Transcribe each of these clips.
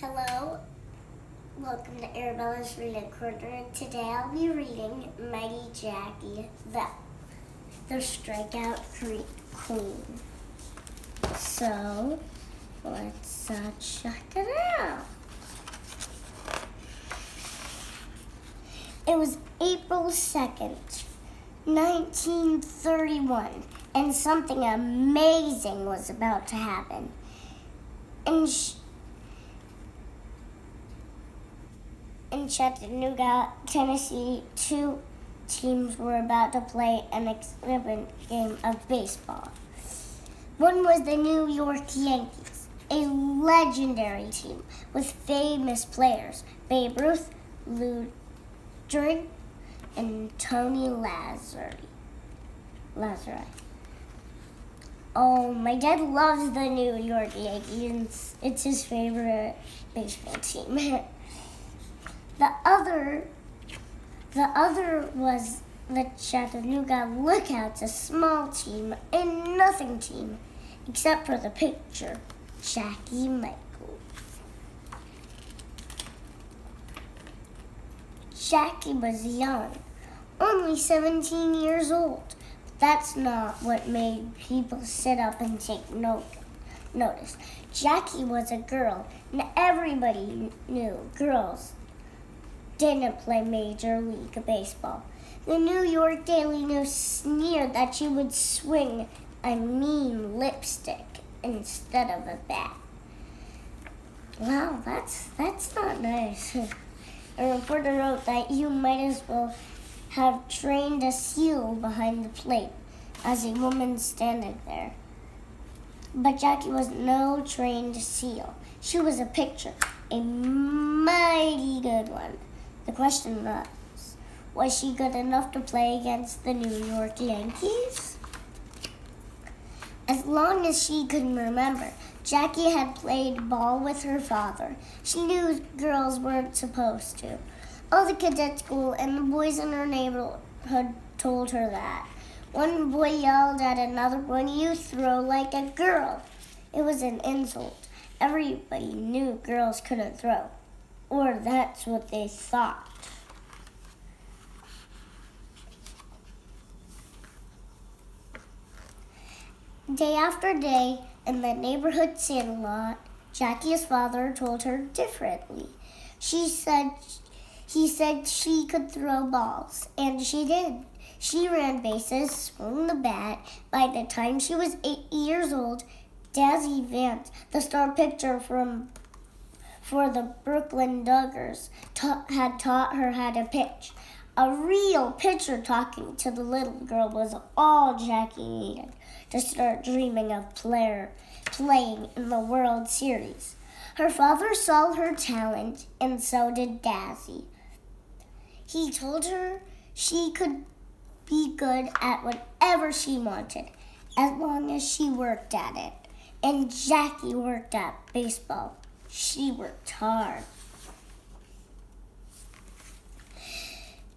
Hello, welcome to Arabella's Reading Corner. Today I'll be reading Mighty Jackie, the Strikeout Queen. So, let's check it out. It was April 2nd, 1931, and something amazing was about to happen. In Chattanooga, Tennessee, two teams were about to play an exhibition game of baseball. One was the New York Yankees, a legendary team with famous players, Babe Ruth, Lou Gehrig, and Tony Lazzari. Oh, my dad loves the New York Yankees. It's his favorite baseball team. The other was the Chattanooga Lookouts, a small team, a nothing team, except for the pitcher, Jackie Michael. Jackie was young, only 17 years old. But that's not what made people sit up and take notice. Jackie was a girl, and everybody knew girls didn't play Major League Baseball. The New York Daily News sneered that she would swing a mean lipstick instead of a bat. Wow, that's not nice. A reporter wrote that you might as well have trained a seal behind the plate as a woman standing there. But Jackie was no trained seal. She was a pitcher, a mighty good one. The question was she good enough to play against the New York Yankees? As long as she could remember, Jackie had played ball with her father. She knew girls weren't supposed to. All the kids at school and the boys in her neighborhood told her that. One boy yelled at another boy, "You throw like a girl." It was an insult. Everybody knew girls couldn't throw. Or that's what they thought. Day after day, in the neighborhood sandlot, Jackie's father told her differently. He said she could throw balls, and she did. She ran bases, swung the bat. By the time she was 8 years old, Dazzy Vance, the star pitcher for the Brooklyn Duggars, had taught her how to pitch. A real pitcher talking to the little girl was all Jackie needed to start dreaming of playing in the World Series. Her father saw her talent, and so did Dazzy. He told her she could be good at whatever she wanted, as long as she worked at it. And Jackie worked at baseball. She worked hard.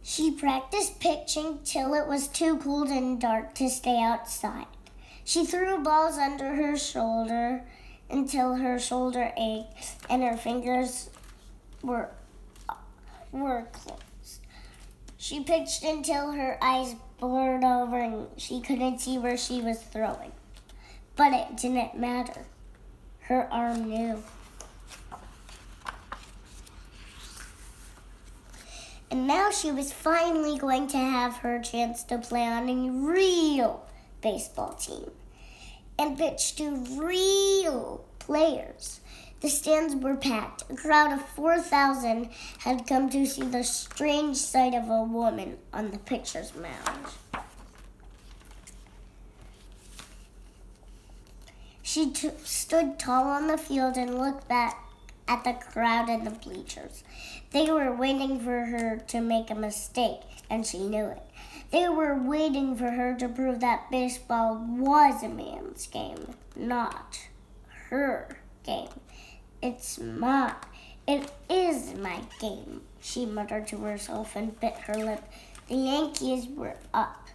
She practiced pitching till it was too cold and dark to stay outside. She threw balls under her shoulder until her shoulder ached and her fingers were closed. She pitched until her eyes blurred over and she couldn't see where she was throwing. But it didn't matter. Her arm knew. And now she was finally going to have her chance to play on a real baseball team and pitch to real players. The stands were packed. A crowd of 4,000 had come to see the strange sight of a woman on the pitcher's mound. She stood tall on the field and looked back at the crowd in the bleachers. They were waiting for her to make a mistake, and she knew it. They were waiting for her to prove that baseball was a man's game, not her game. It is my game, she muttered to herself and bit her lip. The Yankees were up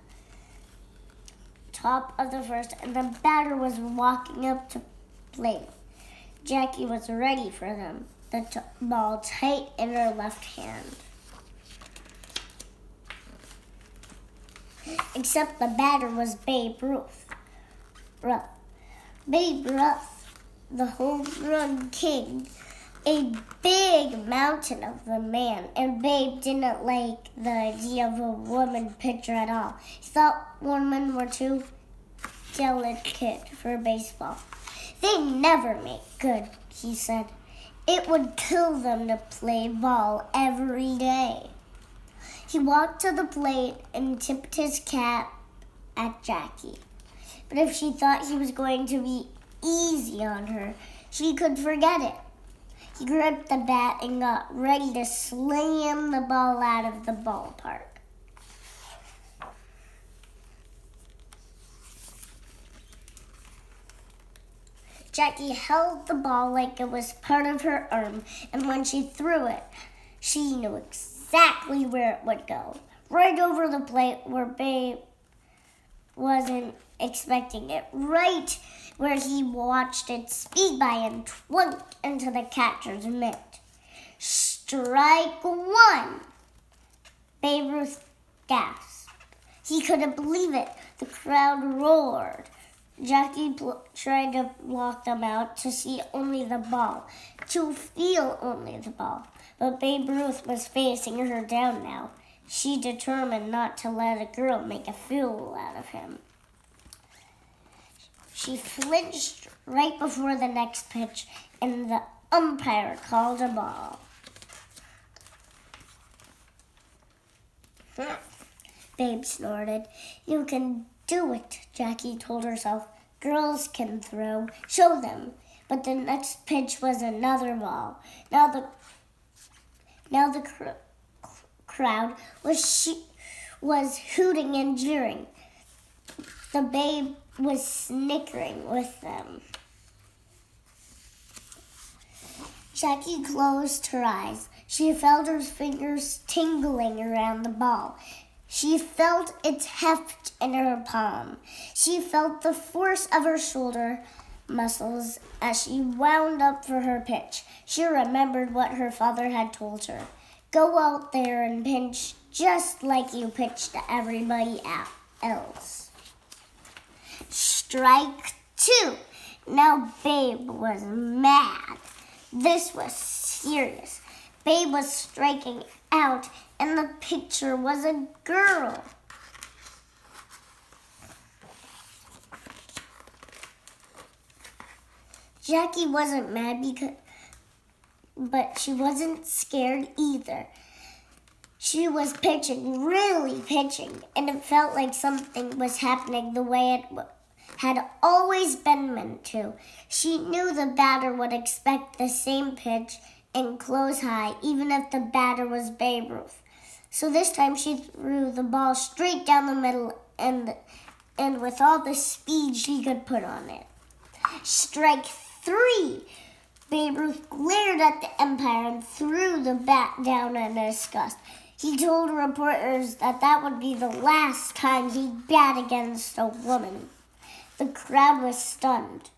top of the first, and the batter was walking up to plate. Jackie was ready for them, the ball tight in her left hand. Except the batter was Babe Ruth. Babe Ruth, the home run king, a big mountain of a man, and Babe didn't like the idea of a woman pitcher at all. He thought women were too delicate for baseball. They never make good, he said. It would kill them to play ball every day. He walked to the plate and tipped his cap at Jackie. But if she thought he was going to be easy on her, she could forget it. He gripped the bat and got ready to slam the ball out of the ballpark. Jackie held the ball like it was part of her arm, and when she threw it, she knew exactly where it would go. Right over the plate where Babe wasn't expecting it. Right where he watched it speed by and twunk into the catcher's mitt. Strike one! Babe Ruth gasped. He couldn't believe it. The crowd roared. Jackie tried to block them out, to see only the ball, to feel only the ball. But Babe Ruth was facing her down now. She determined not to let a girl make a fool out of him. She flinched right before the next pitch, and the umpire called a ball. Babe snorted. You can do it, Jackie told herself. Girls can throw. Show them. But the next pitch was another ball. Now the crowd was hooting and jeering. The Babe was snickering with them. Jackie closed her eyes. She felt her fingers tingling around the ball. She felt its heft in her palm. She felt the force of her shoulder muscles as she wound up for her pitch. She remembered what her father had told her. Go out there and pitch just like you pitch to everybody else. Strike two. Now Babe was mad. This was serious. Babe was striking out, and the pitcher was a girl. Jackie wasn't mad but she wasn't scared either. She was pitching, really pitching, and it felt like something was happening the way it had always been meant to. She knew the batter would expect the same pitch and close high, even if the batter was Babe Ruth. So this time she threw the ball straight down the middle and with all the speed she could put on it. Strike three! Babe Ruth glared at the umpire and threw the bat down in disgust. He told reporters that would be the last time he'd bat against a woman. The crowd was stunned.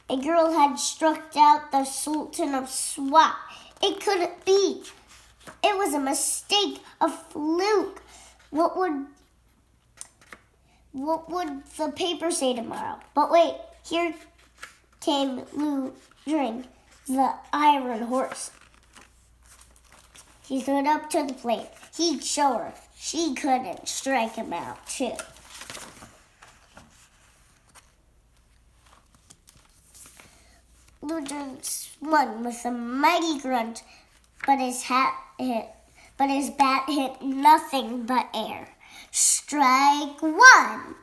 A girl had struck out the Sultan of Swat. It couldn't be. It was a mistake, a fluke. What would the paper say tomorrow? But wait, here came Lou Dring, the Iron Horse. He stood up to the plate. He'd show her. She couldn't strike him out, too. Lou Dring swung with a mighty grunt, but his bat hit nothing but air. Strike one!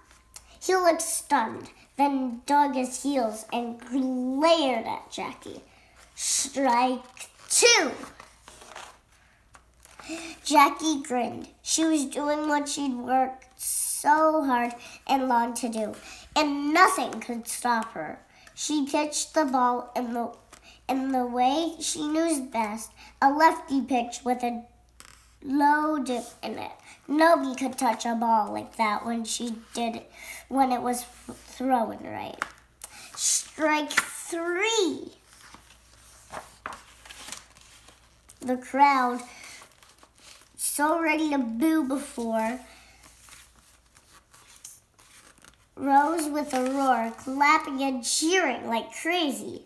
He looked stunned, then dug his heels and glared at Jackie. Strike two! Jackie grinned. She was doing what she'd worked so hard and long to do, and nothing could stop her. She pitched the ball in the way she knew best, a lefty pitch with a low dip in it. Nobody could touch a ball like that when it was thrown right. Strike 3. The crowd, so ready to boo before, rose with a roar, clapping and cheering like crazy.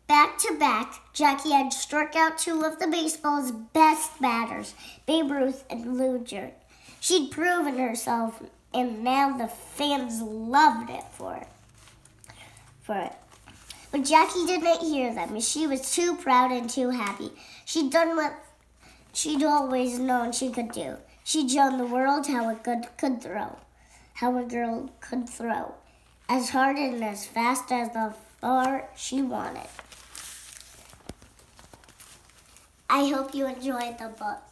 Back to back, Jackie had struck out 2 of the baseball's best batters, Babe Ruth and Lou Gehrig. She'd proven herself, and now the fans loved it for it. But Jackie didn't hear them. She was too proud and too happy. She'd done what she'd always known she could do. She'd shown the world how a girl could throw, as hard and as fast as the far she wanted. I hope you enjoyed the book.